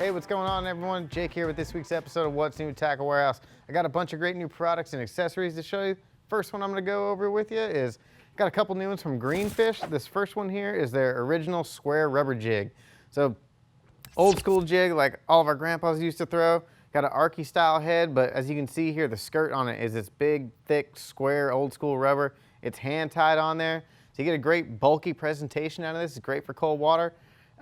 Hey, what's going on, everyone? Jake here with this week's episode of What's New Tackle Warehouse. I got a bunch of great new products and accessories to show you. First one I'm going to go over with you is, got a couple new ones from Greenfish. This first one here is their original square rubber jig. So, old school jig like all of our grandpas used to throw. Got an Arky style head, but as you can see here, the skirt on it is this big, thick, square, old school rubber. It's hand tied on there. So you get a great bulky presentation out of this. It's great for cold water.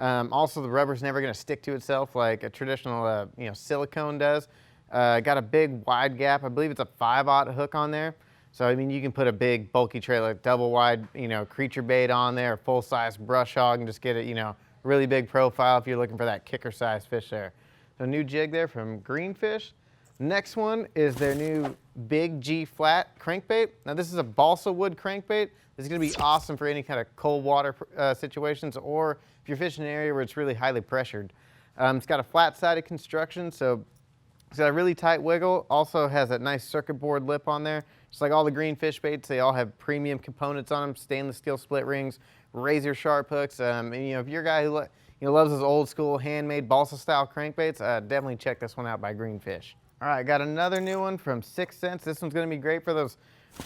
Also, the rubber's never going to stick to itself like a traditional silicone does. Got a big wide gap. I believe it's a 5/0 hook on there. So I mean, you can put a big bulky trailer, double wide, creature bait on there, full size brush hog, and just get it, really big profile if you're looking for that kicker size fish there. So new jig there from Greenfish. Next one is their new Big G Flat crankbait. Now this is a balsa wood crankbait. This is going to be awesome for any kind of cold water situations, or if you're fishing in an area where it's really highly pressured. It's got a flat-sided construction, so it's got a really tight wiggle. Also has that nice circuit board lip on there. Just like all the Greenfish baits, they all have premium components on them: stainless steel split rings, razor sharp hooks. And if you're a guy who loves those old school handmade balsa style crankbaits, definitely check this one out by Greenfish. All right, got another new one from 6 Cents. This one's going to be great for those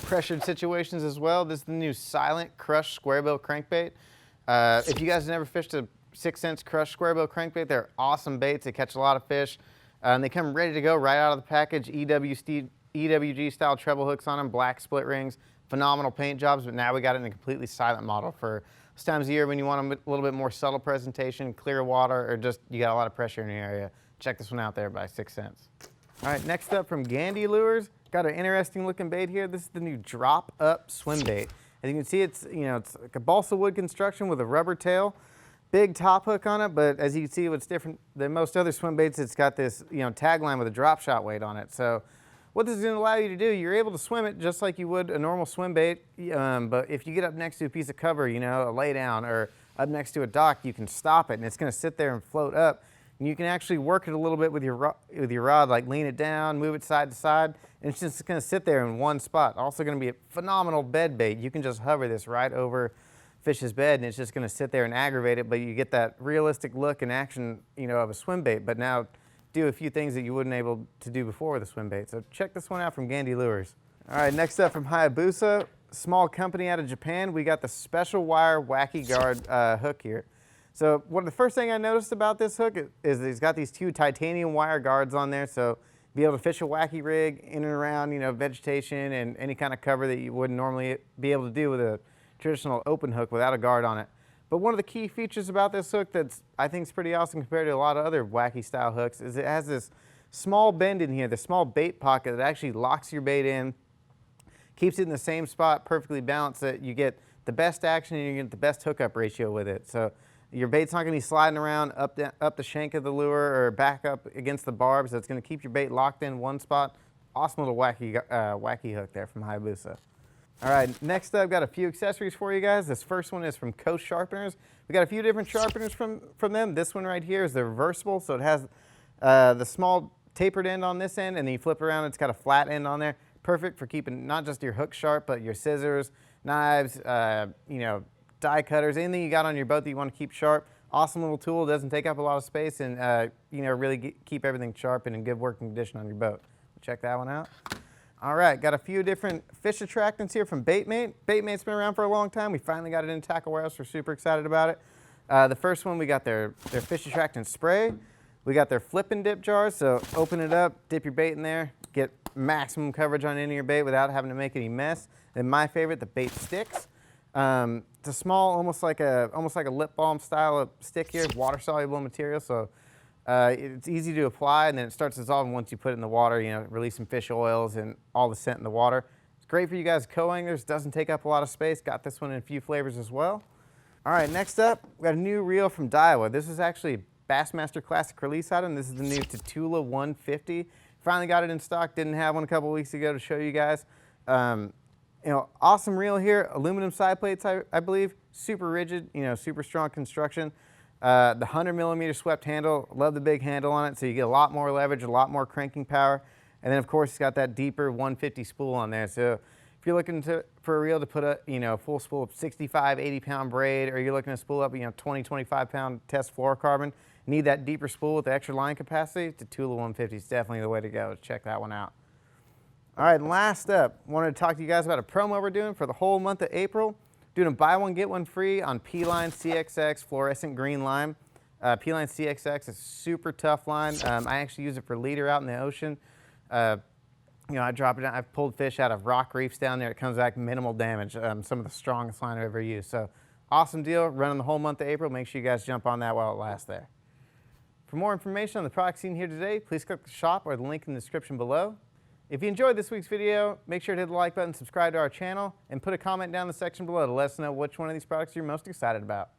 pressured situations as well. This is the new Silent Crush Squarebill crankbait. If you guys have never fished a 6 Cents Crush Squarebill crankbait, they're awesome baits. They catch a lot of fish. They come ready to go right out of the package. EWG style treble hooks on them, black split rings, phenomenal paint jobs, but now we got it in a completely silent model for those times of year when you want a little bit more subtle presentation, clear water, or just you got a lot of pressure in your area. Check this one out there by 6 Cents. All right, next up from Gandy Lures, got an interesting looking bait here. This is the new Drop Up Swim Bait. As you can see, it's it's like a balsa wood construction with a rubber tail, big top hook on it. But as you can see, what's different than most other swim baits, it's got this tagline with a drop shot weight on it. So what this is going to allow you to do, you're able to swim it just like you would a normal swim bait. But if you get up next to a piece of cover, a lay down, or up next to a dock, you can stop it and it's going to sit there and float up. And you can actually work it a little bit with your rod, like lean it down, move it side to side, and it's just going to sit there in one spot. Also going to be a phenomenal bed bait. You can just hover this right over fish's bed and it's just going to sit there and aggravate it, but you get that realistic look and action, of a swim bait, but now do a few things that you wouldn't able to do before with a swim bait. So check this one out from Gandy Lures. All right, next up from Hayabusa, small company out of Japan, we got the Special Wire Wacky Guard hook here. So the first thing I noticed about this hook is he's got these two titanium wire guards on there, so be able to fish a wacky rig in and around, vegetation and any kind of cover that you wouldn't normally be able to do with a traditional open hook without a guard on it. But one of the key features about this hook that's I think is pretty awesome compared to a lot of other wacky style hooks is it has this small bend in here, the small bait pocket that actually locks your bait in, keeps it in the same spot, perfectly balanced, so that you get the best action and you get the best hookup ratio with it. So your bait's not going to be sliding around up the shank of the lure or back up against the barb, so it's going to keep your bait locked in one spot. Awesome little wacky hook there from Hayabusa. All right, next up, I've got a few accessories for you guys. This first one is from Coast Sharpeners. We got a few different sharpeners from them. This one right here is the reversible, so it has the small tapered end on this end, and then you flip around, it's got a flat end on there. Perfect for keeping not just your hook sharp, but your scissors, knives, die cutters, anything you got on your boat that you want to keep sharp. Awesome little tool, doesn't take up a lot of space, and really keep everything sharp and in good working condition on your boat. Check that one out. All right, got a few different fish attractants here from Baitmate. Baitmate's been around for a long time. We finally got it in Tackle Warehouse. We're super excited about it. The first one, we got their fish attractant spray. We got their flip and dip jars, so open it up, dip your bait in there, get maximum coverage on any of your bait without having to make any mess. And my favorite, the bait sticks. It's a small, almost like a lip balm style of stick here. It's water soluble material, so it's easy to apply, and then it starts dissolving once you put it in the water. Release some fish oils and all the scent in the water. It's great for you guys co-anglers. Doesn't take up a lot of space. Got this one in a few flavors as well. All right, next up, we got a new reel from Daiwa. This is actually a Bassmaster Classic release item. This is the new Tatula 150. Finally got it in stock. Didn't have one a couple weeks ago to show you guys. Awesome reel here, aluminum side plates, I believe, super rigid, super strong construction. The 100mm swept handle, love the big handle on it, so you get a lot more leverage, a lot more cranking power. And then of course it's got that deeper 150 spool on there. So If you're looking for a reel to put a full spool of 65, 80-pound braid, or you're looking to spool up 20, 25-pound test fluorocarbon, need that deeper spool with the extra line capacity, the Tula 150 is definitely the way to go. Check that one out. All right, last up, wanted to talk to you guys about a promo we're doing for the whole month of April. Doing a buy one, get one free on Pline CXX Fluorescent Green line. Pline CXX is a super tough line. I actually use it for leader out in the ocean. I drop it down. I've pulled fish out of rock reefs down there. It comes back minimal damage. Some of the strongest line I've ever used. So awesome deal. Running the whole month of April. Make sure you guys jump on that while it lasts there. For more information on the products seen here today, please click the shop or the link in the description below. If you enjoyed this week's video, make sure to hit the like button, subscribe to our channel, and put a comment down in the section below to let us know which one of these products you're most excited about.